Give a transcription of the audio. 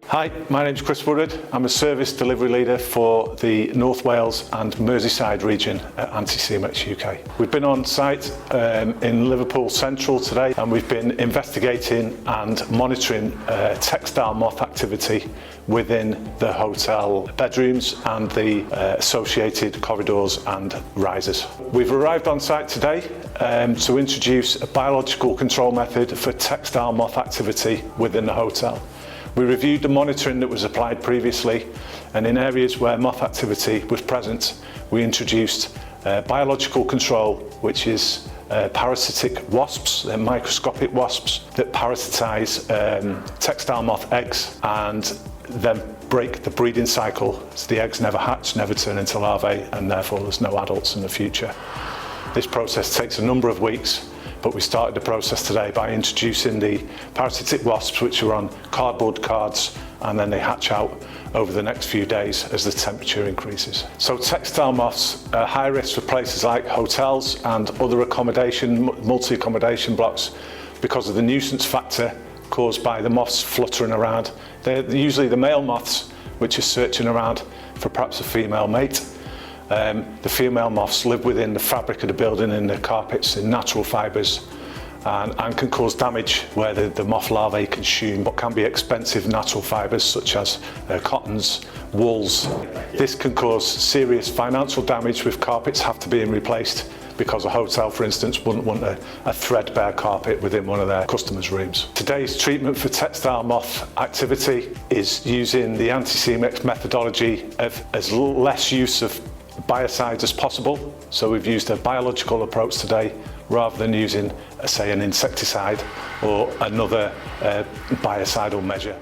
Hi, my name's Chris Woodward. I'm a service delivery leader for the North Wales and Merseyside region at Anticimex UK. We've been on site in Liverpool Central today, and we've been investigating and monitoring textile moth activity within the hotel bedrooms and the associated corridors and risers. We've arrived on site today to introduce a biological control method for textile moth activity within the hotel. We reviewed the monitoring that was applied previously, and in areas where moth activity was present, we introduced biological control, which is parasitic wasps, they're microscopic wasps that parasitize textile moth eggs and then break the breeding cycle, so the eggs never hatch, never turn into larvae, and therefore there's no adults in the future. This process takes a number of weeks, but we started the process today by introducing the parasitic wasps, which are on cardboard cards, and then they hatch out over the next few days as the temperature increases. So textile moths are high risk for places like hotels and other multi-accommodation blocks because of the nuisance factor caused by the moths fluttering around. They're usually the male moths which are searching around for perhaps a female mate. The female moths live within the fabric of the building, in the carpets, in natural fibres, and can cause damage where the moth larvae consume what can be expensive natural fibres such as cottons, wools. This can cause serious financial damage, with carpets have to be replaced because a hotel, for instance, wouldn't want a threadbare carpet within one of their customers' rooms. Today's treatment for textile moth activity is using the Anticimex methodology of as less use of biocides as possible. So we've used a biological approach today rather than using, say, an insecticide or another biocidal measure.